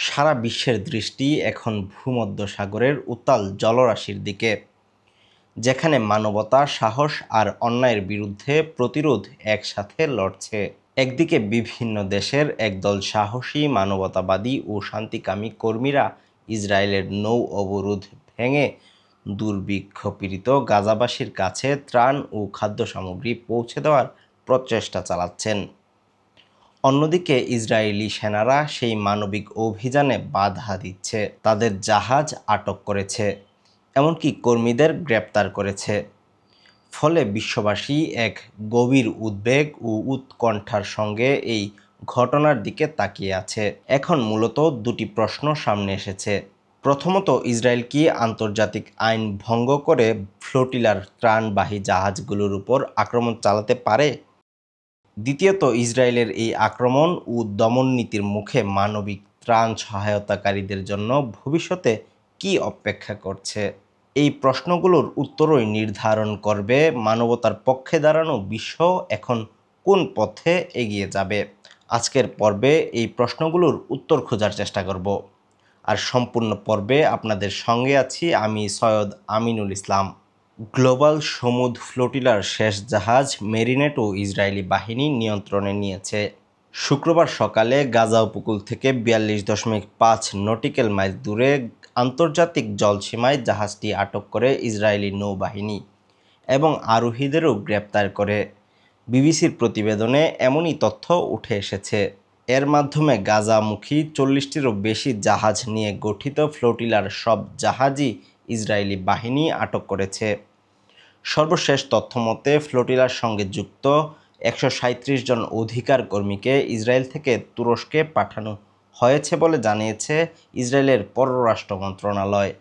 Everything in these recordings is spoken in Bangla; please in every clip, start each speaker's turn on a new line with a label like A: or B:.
A: সারা বিশ্বের দৃষ্টি এখন ভূমধ্যসাগরের উত্তাল জলরাশির দিকে, যেখানে মানবতা সাহস আর অন্যায়ের বিরুদ্ধে প্রতিরোধ একসাথে লড়ছে। একদিকে বিভিন্ন দেশের একদল সাহসী মানবতাবাদী ও শান্তিকামী কর্মীরা ইসরায়েলের নৌ অবরোধ ভেঙে দুর্ভিক্ষপীড়িত গাজাবাসীর কাছে ত্রাণ ও খাদ্য সামগ্রী পৌঁছে দেওয়ার প্রচেষ্টা চালাচ্ছেন। অন্যদিকে ইসরায়েলি সেনারা সেই মানবিক অভিযানে বাধা দিচ্ছে, তাদের জাহাজ আটক করেছে, এমনকি কর্মীদের গ্রেপ্তার করেছে। ফলে বিশ্ববাসী এক গভীর উদ্বেগ ও উৎকণ্ঠার সঙ্গে এই ঘটনার দিকে তাকিয়ে আছে। এখন মূলত দুটি প্রশ্ন সামনে এসেছে। প্রথমত, ইসরায়েল কি আন্তর্জাতিক আইন ভঙ্গ করে ফ্লোটিলার ত্রাণবাহী জাহাজগুলোর উপর আক্রমণ চালাতে পারে? দ্বিতীয়ত, ইসরায়েলের এই আক্রমণ ও দমন নীতির মুখে মানবিক ত্রাণ সহায়তাকারীদের জন্য ভবিষ্যতে কি অপেক্ষা করছে? এই প্রশ্নগুলোর উত্তরই নির্ধারণ করবে মানবতার পক্ষে দাঁড়ানো বিশ্ব এখন কোন পথে এগিয়ে যাবে। আজকের পর্বে এই প্রশ্নগুলোর উত্তর খোঁজার চেষ্টা করব। আর সম্পূর্ণ পর্বে আপনাদের সঙ্গে আছি আমি সৈয়দ আমিনুল ইসলাম। গ্লোবাল সমুদ্র ফ্লোটিলার শেষ জাহাজ মেরিনেটো ইসরায়েলি বাহিনী নিয়ন্ত্রণে নিয়েছে। শুক্রবার সকালে গাজা উপকূল থেকে 42.5 নটিক্যাল মাইল দূরে আন্তর্জাতিক জলসীমায় জাহাজটি আটক করে ইসরায়েলি নৌবাহিনী এবং আরোহীদেরও গ্রেপ্তার করে। বিবিসির প্রতিবেদনে এমনই তথ্য উঠে এসেছে। এর মাধ্যমে গাজামুখী 40টিরও বেশি জাহাজ নিয়ে গঠিত ফ্লোটিলার সব জাহাজই ইসরায়েলি বাহিনী আটক করেছে। সর্বশেষ তথ্যমতে ফ্লোটিলার সঙ্গে যুক্ত 137 জন অধিকার কর্মীকে ইসরায়েল থেকে তুরস্কে পাঠানো হয়েছে বলে জানিয়েছে ইসরায়েলের পররাষ্ট্র মন্ত্রণালয়।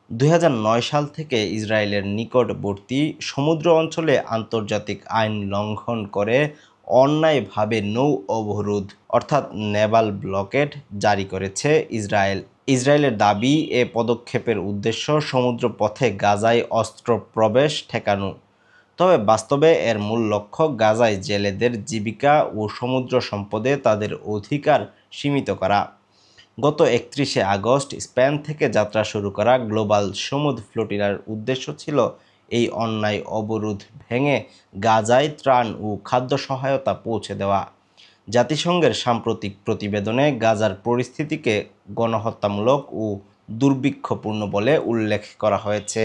A: 2009 সাল থেকে ইসরায়েলের নিকটবর্তী সমুদ্র অঞ্চলে আন্তর্জাতিক আইন লঙ্ঘন করে অন্যায়ভাবে নৌ অবরোধ অর্থাৎ নেভাল ব্লকেড জারি করেছে ইসরায়েল। ইসরায়েলের দাবি, এ পদক্ষেপের উদ্দেশ্য সমুদ্রপথে গাজায় অস্ত্র প্রবেশ ঠেকানো। তবে বাস্তবে এর মূল লক্ষ্য গাজায় জেলেদের জীবিকা ও সমুদ্র সম্পদে তাদের অধিকার সীমিত করা। গত 31শে আগস্ট স্পেন থেকে যাত্রা শুরু করা গ্লোবাল সমুদ্র ফ্লোটিলার উদ্দেশ্য ছিল এই অন্যায় অবরোধ ভেঙে গাজায় ত্রাণ ও খাদ্য সহায়তা পৌঁছে দেওয়া। জাতিসংঘের সাম্প্রতিক প্রতিবেদনে গাজার পরিস্থিতিকে গণহত্যামূলক ও দুর্ভিক্ষপূর্ণ বলে উল্লেখ করা হয়েছে।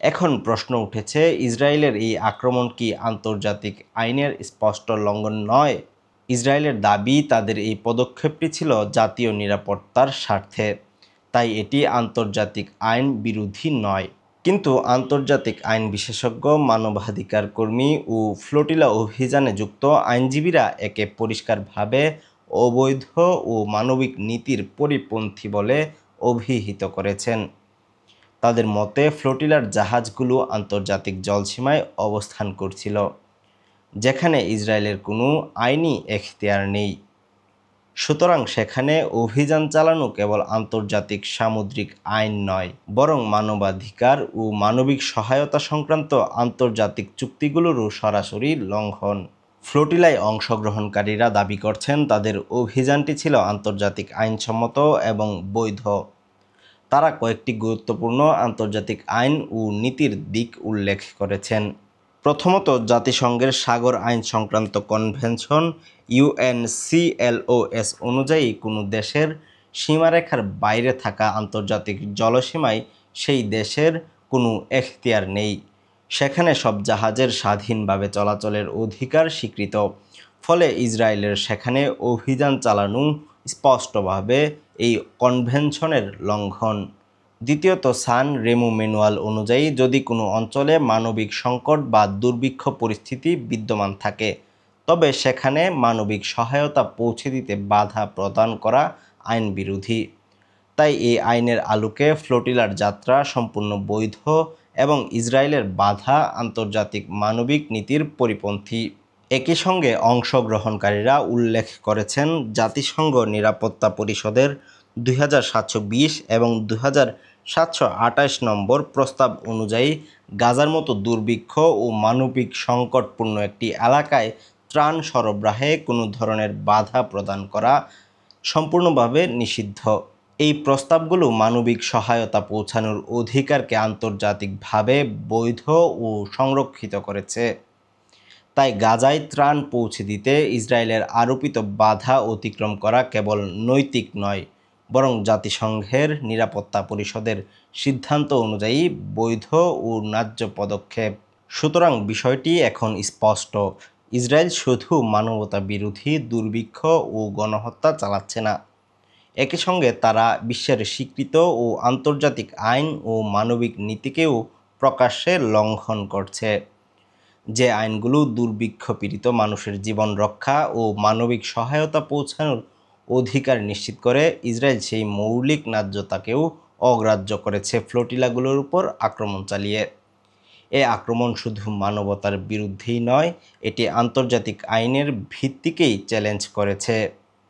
A: এখন প্রশ্ন উঠেছে, ইসরায়েলের এই আক্রমণ কি আন্তর্জাতিক আইনের স্পষ্ট লঙ্ঘন নয়? ইসরায়েলের দাবি, তাদের এই পদক্ষেপটি ছিল জাতীয় নিরাপত্তার স্বার্থে, তাই এটি আন্তর্জাতিক আইন বিরোধী নয়। কিন্তু আন্তর্জাতিক আইন বিশেষজ্ঞ, মানবাধিকার কর্মী ও ফ্লোটিলা অভিযানে যুক্ত আইনজীবীরা একে পরিষ্কারভাবে অবৈধ ও মানবিক নীতির পরিপন্থী বলে অভিহিত করেছেন। তাদের মতে, ফ্লোটিলার জাহাজগুলো আন্তর্জাতিক জলসীমায় অবস্থান করছিল, যেখানে ইসরায়েলের কোনো আইনি এখতিয়ার নেই। সুতরাং সেখানে অভিযান চালানো কেবল আন্তর্জাতিক সামুদ্রিক আইন নয়, বরং মানবাধিকার ও মানবিক সহায়তা সংক্রান্ত আন্তর্জাতিক চুক্তিগুলোরও সরাসরি লঙ্ঘন। ফ্লোটিলায় অংশগ্রহণকারীরা দাবি করছেন তাদের অভিযানটি ছিল আন্তর্জাতিক আইনসম্মত এবং বৈধ। তারা কয়েকটি গুরুত্বপূর্ণ আন্তর্জাতিক আইন ও নীতির দিক উল্লেখ করেছেন। প্রথমত, জাতিসংঘের সাগর আইন সংক্রান্ত কনভেনশন UNCLOS অনুযায়ী কোনো দেশের সীমারেখার বাইরে থাকা আন্তর্জাতিক জলসীমায় সেই দেশের কোনো এখতিয়ার নেই। সেখানে সব জাহাজের স্বাধীনভাবে চলাচলের অধিকার স্বীকৃত। ফলে ইসরায়েলের সেখানে অভিযান চালানো স্পষ্টভাবে এই কনভেনশনের লঙ্ঘন। দ্বিতীয়ত, সান রেমো ম্যানুয়াল অনুযায়ী যদি কোনো অঞ্চলে মানবিক সংকট বা দুর্ভিক্ষ পরিস্থিতি বিদ্যমান থাকে, তবে সেখানে মানবিক সহায়তা পৌঁছে দিতে বাধা প্রদান করা আইন বিরোধী। তাই এই আইনের আলোকে ফ্লোটিলার যাত্রা সম্পূর্ণ বৈধ এবং ইসরায়েলের বাধা আন্তর্জাতিক মানবিক নীতির পরিপন্থী। একই সঙ্গে অংশগ্রহণকারীরা উল্লেখ করেছেন, জাতিসংঘ নিরাপত্তা পরিষদের 2720 এবং 2728 নম্বর প্রস্তাব অনুযায়ী গাজার মতো দুর্ভিক্ষ ও মানবিক সংকটপূর্ণ একটি এলাকায় ত্রাণ সরবরাহে কোনো ধরনের বাধা প্রদান করা সম্পূর্ণভাবে নিষিদ্ধ। এই প্রস্তাবগুলো মানবিক সহায়তা পৌঁছানোর অধিকারকে আন্তর্জাতিকভাবে বৈধ ও সংরক্ষিত করেছে। তাই গাজায় ত্রাণ পৌঁছে দিতে ইসরায়েলের আরোপিত বাধা অতিক্রম করা কেবল নৈতিক নয়, বরং জাতিসংঘের নিরাপত্তা পরিষদের সিদ্ধান্ত অনুযায়ী বৈধ ও ন্যায্য পদক্ষেপ। সুতরাং বিষয়টি এখন স্পষ্ট, ইসরায়েল শুধু মানবতা বিরোধী দুর্ভিক্ষ ও গণহত্যা চালাচ্ছে না, একই সঙ্গে তারা বিশ্বের স্বীকৃত ও আন্তর্জাতিক আইন ও মানবিক নীতিকেও প্রকাশ্যে লঙ্ঘন করছে। যে আইনগুলো দুর্ভিক্ষ পীড়িত মানুষের জীবন রক্ষা ও মানবিক সহায়তা পৌঁছানোর অধিকার নিশ্চিত করে, ইসরায়েল সেই মৌলিক ন্যায্যতাকেও অগ্রাহ্য করেছে ফ্লোটিলাগুলোর উপর আক্রমণ চালিয়ে। এ আক্রমণ শুধু মানবতার বিরুদ্ধেই নয়, এটি আন্তর্জাতিক আইনের ভিত্তিকেই চ্যালেঞ্জ করেছে।